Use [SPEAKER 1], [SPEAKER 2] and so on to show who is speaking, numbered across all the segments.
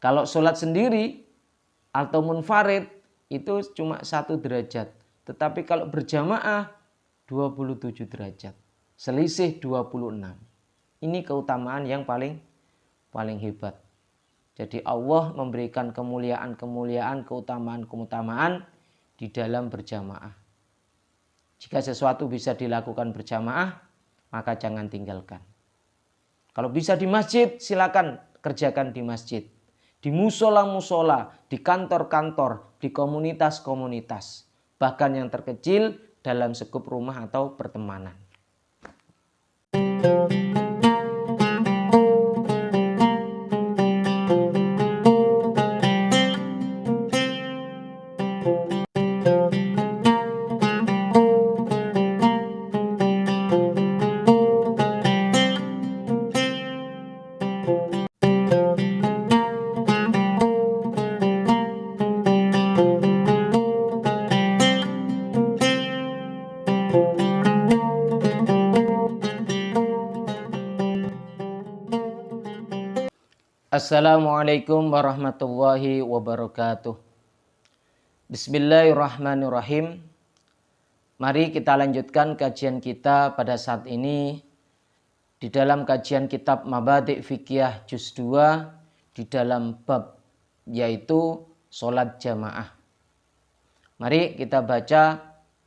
[SPEAKER 1] Kalau sholat sendiri atau munfarid itu cuma 1 derajat. Tetapi kalau berjamaah 27 derajat. Selisih 26. Ini keutamaan yang paling hebat. Jadi Allah memberikan kemuliaan-kemuliaan, keutamaan-keutamaan di dalam berjamaah. Jika sesuatu bisa dilakukan berjamaah, maka jangan tinggalkan. Kalau bisa di masjid, silakan kerjakan di masjid. Di musola-musola, di kantor-kantor, di komunitas-komunitas. Bahkan yang terkecil dalam sekup rumah atau pertemanan. Assalamualaikum warahmatullahi wabarakatuh. Bismillahirrahmanirrahim. Mari kita lanjutkan kajian kita pada saat ini di dalam kajian kitab Mabadi' Fiqhiyah Juz 2 di dalam bab yaitu sholat jamaah. Mari kita baca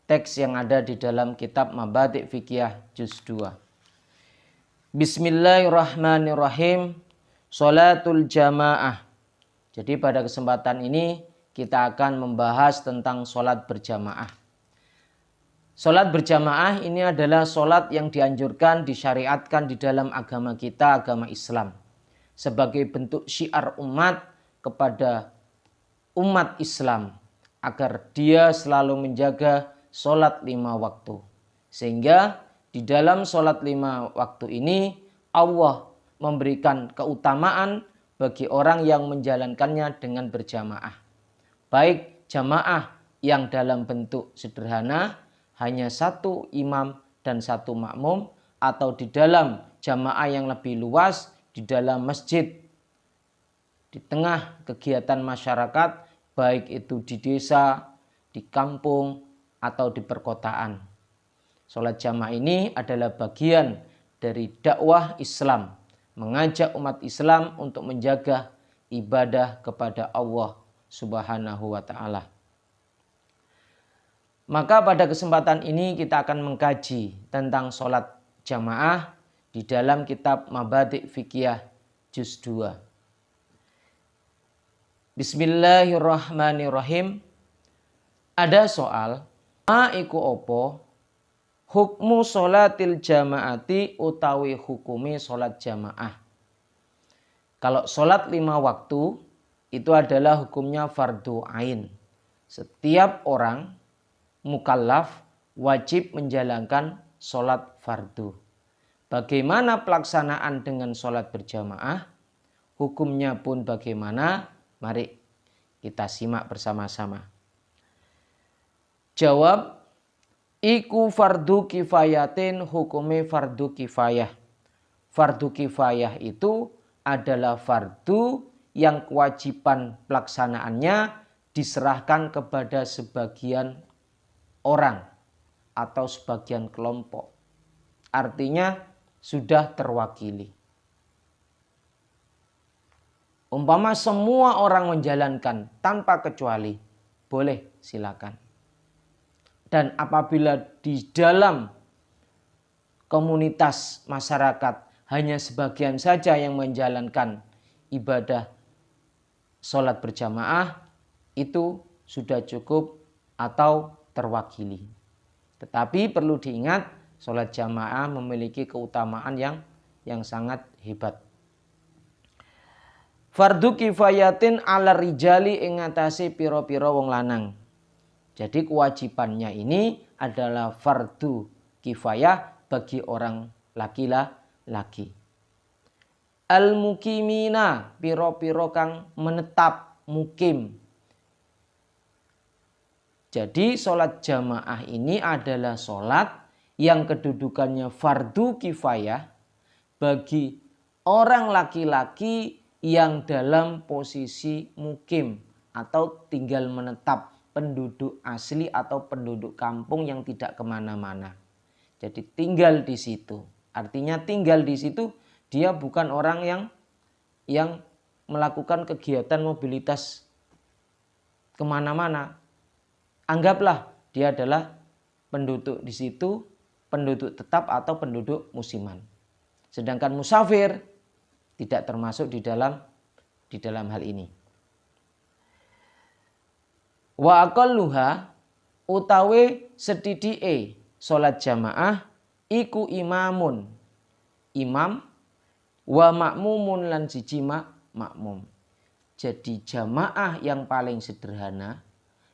[SPEAKER 1] teks yang ada di dalam kitab Mabadi' Fiqhiyah Juz 2. Bismillahirrahmanirrahim. Sholatul jamaah. Jadi pada kesempatan ini kita akan membahas tentang sholat berjamaah. Sholat berjamaah ini adalah sholat yang dianjurkan, disyariatkan di dalam agama kita, agama Islam. Sebagai bentuk syiar umat kepada umat Islam. Agar dia selalu menjaga sholat 5 waktu. Sehingga di dalam sholat 5 waktu ini Allah memberikan keutamaan bagi orang yang menjalankannya dengan berjamaah. Baik jamaah yang dalam bentuk sederhana, hanya 1 imam dan 1 makmum, atau di dalam jamaah yang lebih luas, di dalam masjid, di tengah kegiatan masyarakat, baik itu di desa, di kampung, atau di perkotaan. Sholat jamaah ini adalah bagian dari dakwah Islam, mengajak umat Islam untuk menjaga ibadah kepada Allah Subhanahu wa ta'ala. Maka pada kesempatan ini kita akan mengkaji tentang sholat jamaah di dalam kitab Mabadi' Fiqhiyah Juz 2. Bismillahirrahmanirrahim. Ada soal, iku opo hukmu sholatil jamaati utawi hukumi sholat jamaah. Kalau sholat 5 waktu itu adalah hukumnya fardu ain. Setiap orang mukallaf wajib menjalankan sholat fardu. Bagaimana pelaksanaan dengan sholat berjamaah? Hukumnya pun bagaimana? Mari kita simak bersama-sama. Jawab, iku fardu kifayatin, hukumi fardu kifayah. Fardu kifayah itu adalah fardu yang kewajiban pelaksanaannya diserahkan kepada sebagian orang atau sebagian kelompok. Artinya sudah terwakili. Umpama semua orang menjalankan tanpa kecuali, boleh silakan. Dan apabila di dalam komunitas masyarakat hanya sebagian saja yang menjalankan ibadah sholat berjamaah, itu sudah cukup atau terwakili. Tetapi perlu diingat, sholat jamaah memiliki keutamaan yang sangat hebat. Fardu kifayatin ala rijali ing ngatasi pira-pira wong lanang. Jadi kewajibannya ini adalah fardu kifayah bagi orang laki-laki. Al-mukimina, piro-piro kang menetap mukim. Jadi sholat jamaah ini adalah sholat yang kedudukannya fardu kifayah bagi orang laki-laki yang dalam posisi mukim atau tinggal menetap, penduduk asli atau penduduk kampung yang tidak kemana-mana. Jadi tinggal di situ. Artinya tinggal di situ dia bukan orang yang melakukan kegiatan mobilitas kemana-mana. Anggaplah dia adalah penduduk di situ, penduduk tetap atau penduduk musiman. Sedangkan musafir tidak termasuk di dalam hal ini. Wa aqalluha utawi sedhithike salat jamaah iku imamun, imam, wa makmumun lan siji makmum. Jadi jamaah yang paling sederhana,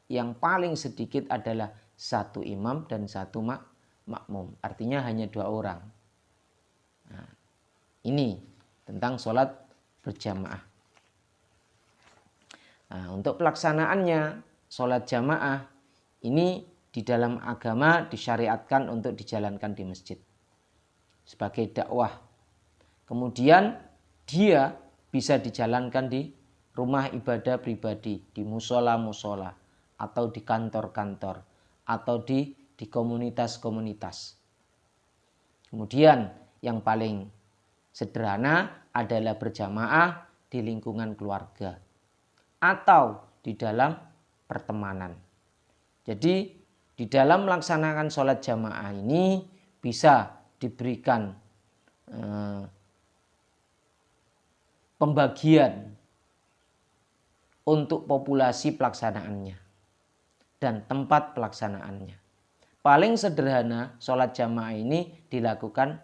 [SPEAKER 1] yang paling sedikit adalah satu imam dan satu makmum. Artinya hanya 2 orang. Nah, ini tentang sholat berjamaah. Nah, untuk pelaksanaannya sholat jamaah ini di dalam agama disyariatkan untuk dijalankan di masjid sebagai dakwah. Kemudian dia bisa dijalankan di rumah ibadah pribadi, di musola-musola, atau di kantor-kantor, atau di komunitas-komunitas. Kemudian yang paling sederhana adalah berjamaah di lingkungan keluarga atau di dalam pertemanan. Jadi di dalam melaksanakan sholat jamaah ini bisa diberikan pembagian untuk populasi pelaksanaannya dan tempat pelaksanaannya. Paling sederhana sholat jamaah ini dilakukan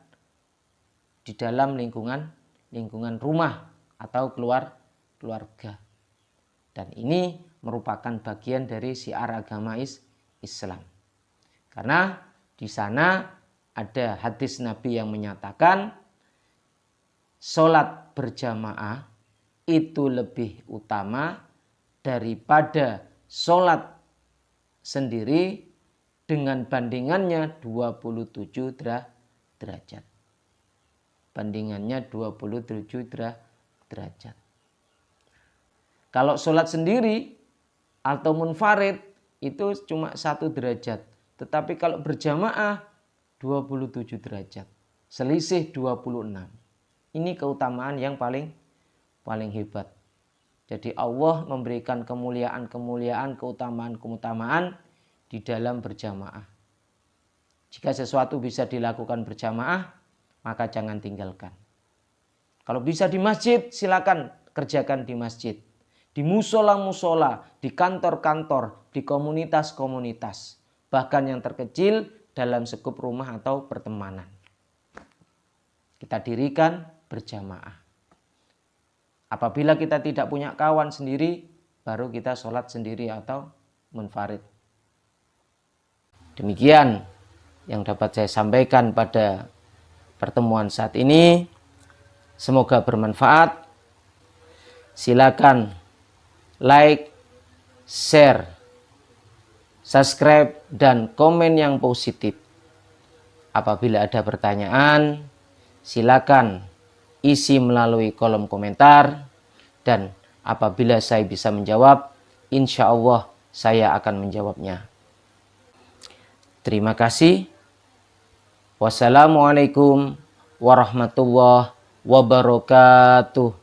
[SPEAKER 1] di dalam lingkungan rumah atau keluarga. Dan ini merupakan bagian dari syiar agama Islam. Karena di sana ada hadis Nabi yang menyatakan sholat berjamaah itu lebih utama daripada sholat sendiri dengan bandingannya 27 derajat. Bandingannya 27 derajat. Kalau sholat sendiri atau munfarid itu cuma 1 derajat. Tetapi kalau berjamaah 27 derajat. Selisih 26. Ini keutamaan yang paling hebat. Jadi Allah memberikan kemuliaan-kemuliaan, keutamaan-keutamaan di dalam berjamaah. Jika sesuatu bisa dilakukan berjamaah, maka jangan tinggalkan. Kalau bisa di masjid, silakan kerjakan di masjid. Di musola-musola, di kantor-kantor, di komunitas-komunitas. Bahkan yang terkecil dalam sekup rumah atau pertemanan. Kita dirikan berjamaah. Apabila kita tidak punya kawan sendiri, baru kita sholat sendiri atau munfarid. Demikian yang dapat saya sampaikan pada pertemuan saat ini. Semoga bermanfaat. Silakan like, share, subscribe, dan komen yang positif. Apabila ada pertanyaan, silakan isi melalui kolom komentar, dan apabila saya bisa menjawab, insya Allah saya akan menjawabnya. Terima kasih. Wassalamualaikum warahmatullahi wabarakatuh.